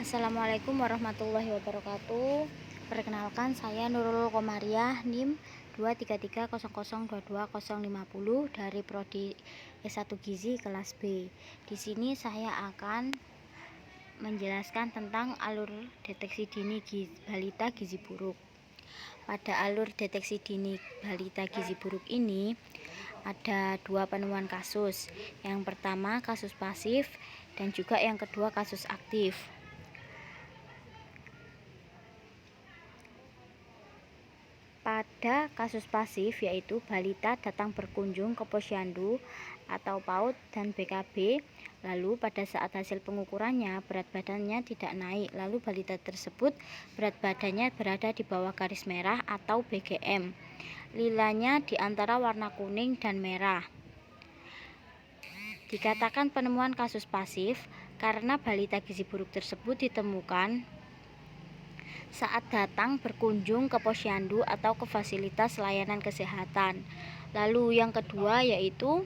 Assalamualaikum warahmatullahi wabarakatuh. Perkenalkan, saya Nurul Komariah, NIM 233002250 dari Prodi S1 Gizi kelas B. Di sini saya akan menjelaskan tentang alur deteksi dini balita gizi buruk. Pada alur deteksi dini balita gizi buruk ini ada dua penemuan kasus. Yang pertama kasus pasif dan juga yang kedua kasus aktif. Pada kasus pasif, yaitu balita datang berkunjung ke posyandu atau PAUD dan BKB, lalu pada saat hasil pengukurannya berat badannya tidak naik, lalu balita tersebut berat badannya berada di bawah garis merah atau BGM. Lilanya di antara warna kuning dan merah. Dikatakan penemuan kasus pasif karena balita gizi buruk tersebut ditemukan saat datang berkunjung ke posyandu atau ke fasilitas layanan kesehatan. Lalu yang kedua yaitu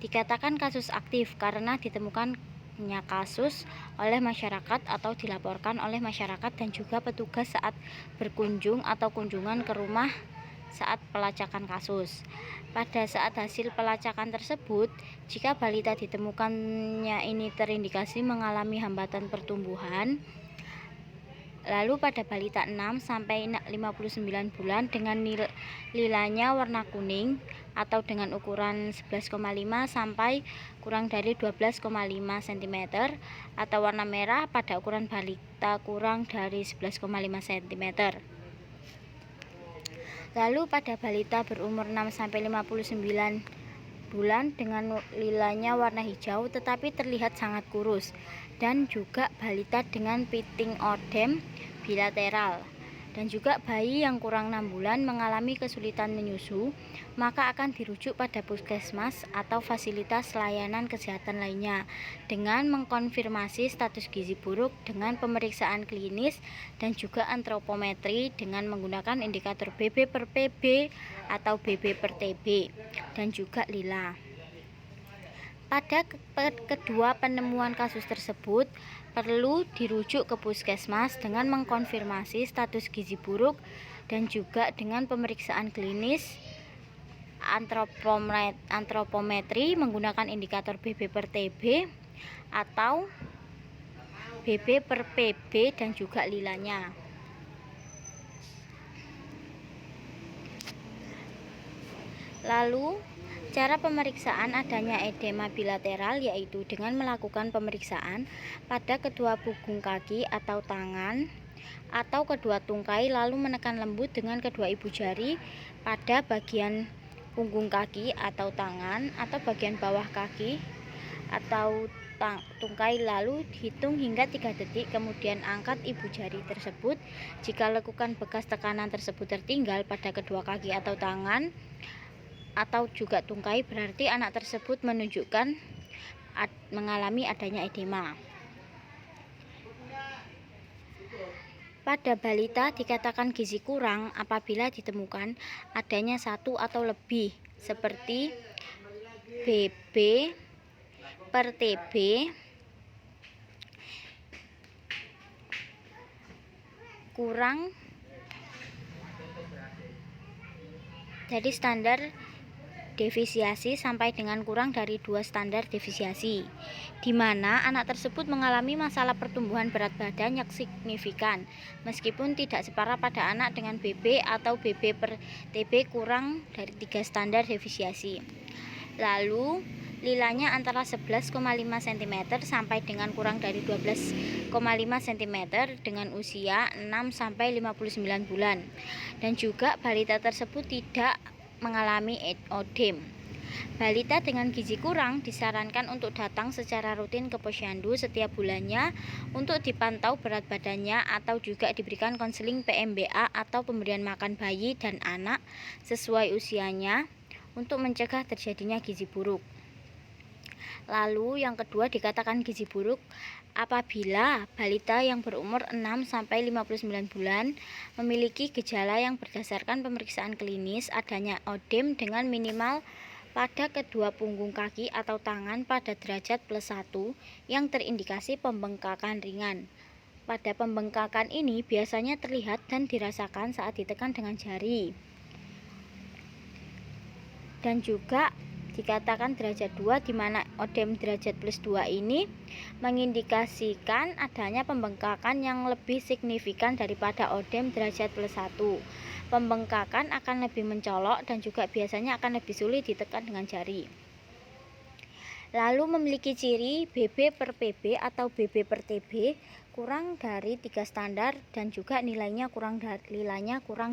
dikatakan kasus aktif karena ditemukannya kasus oleh masyarakat atau dilaporkan oleh masyarakat dan juga petugas saat berkunjung atau kunjungan ke rumah saat pelacakan kasus. Pada saat hasil pelacakan tersebut, jika balita ditemukannya ini terindikasi mengalami hambatan pertumbuhan, lalu pada balita 6 sampai 59 bulan dengan lilanya warna kuning atau dengan ukuran 11,5 sampai kurang dari 12,5 cm atau warna merah pada ukuran balita kurang dari 11,5 cm. Lalu pada balita berumur 6 sampai 59 bulan dengan lilanya warna hijau tetapi terlihat sangat kurus, dan juga balita dengan piting odem bilateral, dan juga bayi yang kurang 6 bulan mengalami kesulitan menyusu, maka akan dirujuk pada puskesmas atau fasilitas layanan kesehatan lainnya dengan mengkonfirmasi status gizi buruk dengan pemeriksaan klinis dan juga antropometri dengan menggunakan indikator BB per PB atau BB per TB dan juga lila. Pada kedua penemuan kasus tersebut perlu dirujuk ke puskesmas dengan mengkonfirmasi status gizi buruk dan juga dengan pemeriksaan klinis antropometri menggunakan indikator BB per TB atau BB per PB dan juga lilanya. Lalu cara pemeriksaan adanya edema bilateral yaitu dengan melakukan pemeriksaan pada kedua punggung kaki atau tangan atau kedua tungkai, lalu menekan lembut dengan kedua ibu jari pada bagian punggung kaki atau tangan atau bagian bawah kaki atau tungkai, lalu hitung hingga 3 detik, kemudian angkat ibu jari tersebut. Jika lekukan bekas tekanan tersebut tertinggal pada kedua kaki atau tangan atau juga tungkai, berarti anak tersebut menunjukkan mengalami adanya edema. Pada balita dikatakan gizi kurang apabila ditemukan adanya satu atau lebih seperti BB per TB, kurang dari standar defisiasi sampai dengan kurang dari 2 standar defisiasi, di mana anak tersebut mengalami masalah pertumbuhan berat badan yang signifikan meskipun tidak separah pada anak dengan BB atau BB per TB kurang dari 3 standar defisiasi. Lalu lilanya antara 11,5 cm sampai dengan kurang dari 12,5 cm dengan usia 6 sampai 59 bulan, dan juga balita tersebut tidak mengalami odem. Balita dengan gizi kurang disarankan untuk datang secara rutin ke posyandu setiap bulannya untuk dipantau berat badannya atau juga diberikan konseling PMBA atau pemberian makan bayi dan anak sesuai usianya untuk mencegah terjadinya gizi buruk. Lalu yang kedua dikatakan gizi buruk apabila balita yang berumur 6 sampai 59 bulan memiliki gejala yang berdasarkan pemeriksaan klinis adanya odem dengan minimal pada kedua punggung kaki atau tangan pada derajat +1 yang terindikasi pembengkakan ringan. Pada pembengkakan ini biasanya terlihat dan dirasakan saat ditekan dengan jari. Dan juga dikatakan derajat 2 di mana odem derajat +2 ini mengindikasikan adanya pembengkakan yang lebih signifikan daripada odem derajat +1. Pembengkakan akan lebih mencolok dan juga biasanya akan lebih sulit ditekan dengan jari. Lalu memiliki ciri BB per PB atau BB per TB kurang dari 3 standar dan juga nilainya kurang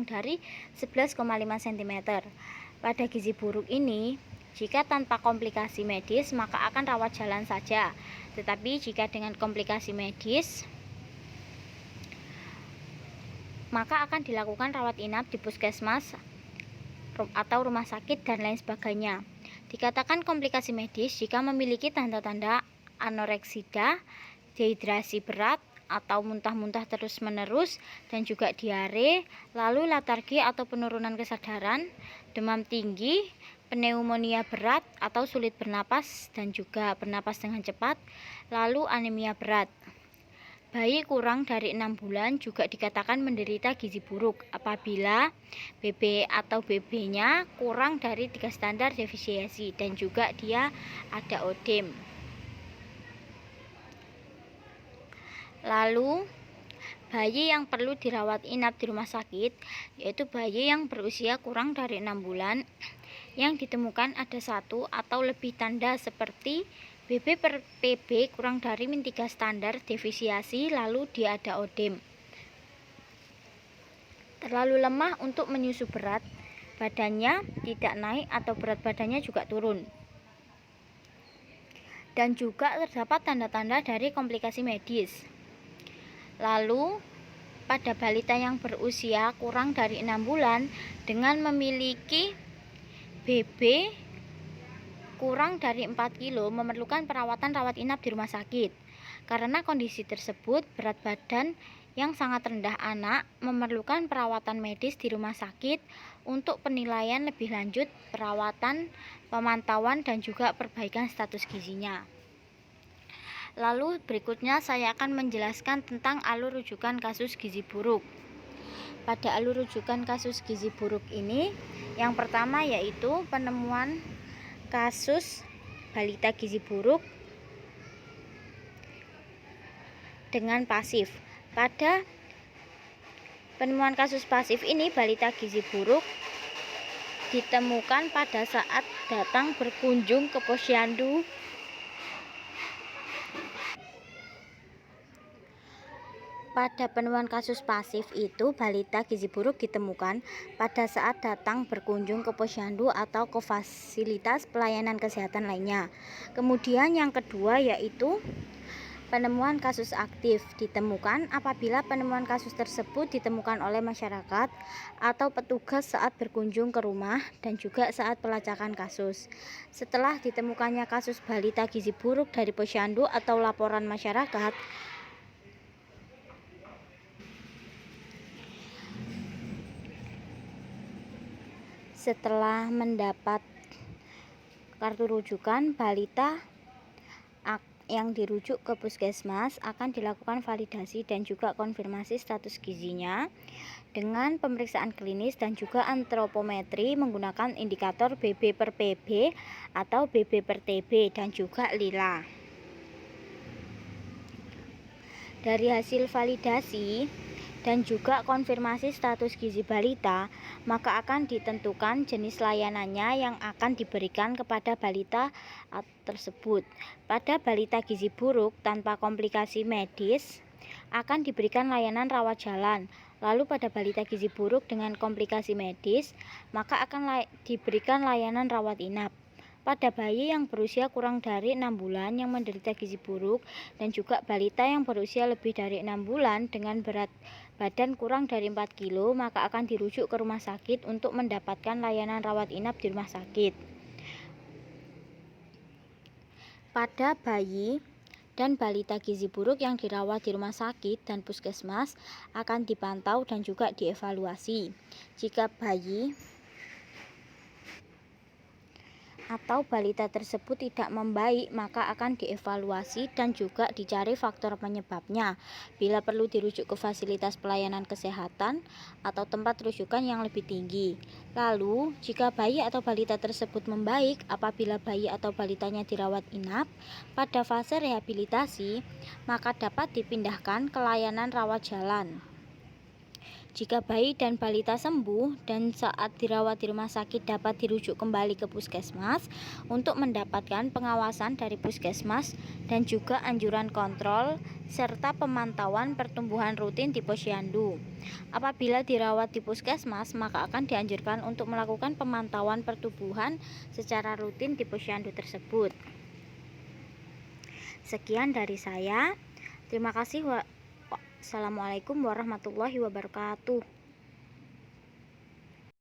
dari 11,5 cm. Pada gizi buruk ini, jika tanpa komplikasi medis maka akan rawat jalan saja. Tetapi jika dengan komplikasi medis maka akan dilakukan rawat inap di puskesmas atau rumah sakit dan lain sebagainya. Dikatakan komplikasi medis jika memiliki tanda-tanda anoreksida, dehidrasi berat atau muntah-muntah terus-menerus dan juga diare, lalu letargi atau penurunan kesadaran, demam tinggi, pneumonia berat atau sulit bernapas dan juga bernapas dengan cepat, lalu anemia berat. Bayi kurang dari 6 bulan juga dikatakan menderita gizi buruk apabila BB atau BB-nya kurang dari 3 standar defisiensi dan juga dia ada odem. Lalu bayi yang perlu dirawat inap di rumah sakit yaitu bayi yang berusia kurang dari 6 bulan yang ditemukan ada 1 atau lebih tanda seperti BB per PB kurang dari -3 standar defisiensi lalu dia ada odem. Terlalu lemah untuk menyusu berat, badannya tidak naik atau berat badannya juga turun. Dan juga terdapat tanda-tanda dari komplikasi medis. Lalu pada balita yang berusia kurang dari 6 bulan dengan memiliki BB kurang dari 4 kilo memerlukan perawatan rawat inap di rumah sakit. Karena kondisi tersebut, berat badan yang sangat rendah anak memerlukan perawatan medis di rumah sakit untuk penilaian lebih lanjut, perawatan, pemantauan, dan juga perbaikan status gizinya. Lalu berikutnya saya akan menjelaskan tentang alur rujukan kasus gizi buruk. Pada alur rujukan kasus gizi buruk ini, yang pertama yaitu penemuan kasus balita gizi buruk dengan pasif. Pada penemuan kasus pasif ini, balita gizi buruk ditemukan pada saat datang berkunjung ke posyandu Pada penemuan kasus pasif itu, balita gizi buruk ditemukan pada saat datang berkunjung ke posyandu atau ke fasilitas pelayanan kesehatan lainnya. Kemudian yang kedua yaitu penemuan kasus aktif ditemukan apabila penemuan kasus tersebut ditemukan oleh masyarakat atau petugas saat berkunjung ke rumah dan juga saat pelacakan kasus. Setelah ditemukannya kasus balita gizi buruk dari posyandu atau laporan masyarakat, setelah mendapat kartu rujukan, balita yang dirujuk ke puskesmas akan dilakukan validasi dan juga konfirmasi status gizinya dengan pemeriksaan klinis dan juga antropometri menggunakan indikator BB per PB atau BB per TB dan juga lila. Dari hasil validasi dan juga konfirmasi status gizi balita, maka akan ditentukan jenis layanannya yang akan diberikan kepada balita tersebut. Pada balita gizi buruk tanpa komplikasi medis akan diberikan layanan rawat jalan. Lalu pada balita gizi buruk dengan komplikasi medis, maka akan diberikan layanan rawat inap. Pada bayi yang berusia kurang dari 6 bulan yang menderita gizi buruk dan juga balita yang berusia lebih dari 6 bulan dengan berat badan kurang dari 4 kilo, maka akan dirujuk ke rumah sakit untuk mendapatkan layanan rawat inap di rumah sakit. Pada bayi dan balita gizi buruk yang dirawat di rumah sakit dan puskesmas akan dipantau dan juga dievaluasi. Jika bayi atau balita tersebut tidak membaik, maka akan dievaluasi dan juga dicari faktor penyebabnya. Bila perlu dirujuk ke fasilitas pelayanan kesehatan atau tempat rujukan yang lebih tinggi. Lalu, jika bayi atau balita tersebut membaik, apabila bayi atau balitanya dirawat inap pada fase rehabilitasi, maka dapat dipindahkan ke layanan rawat jalan. Jika bayi dan balita sembuh dan saat dirawat di rumah sakit dapat dirujuk kembali ke puskesmas untuk mendapatkan pengawasan dari puskesmas dan juga anjuran kontrol serta pemantauan pertumbuhan rutin di posyandu. Apabila dirawat di puskesmas, maka akan dianjurkan untuk melakukan pemantauan pertumbuhan secara rutin di posyandu tersebut. Sekian dari saya. Terima kasih. Assalamualaikum warahmatullahi wabarakatuh.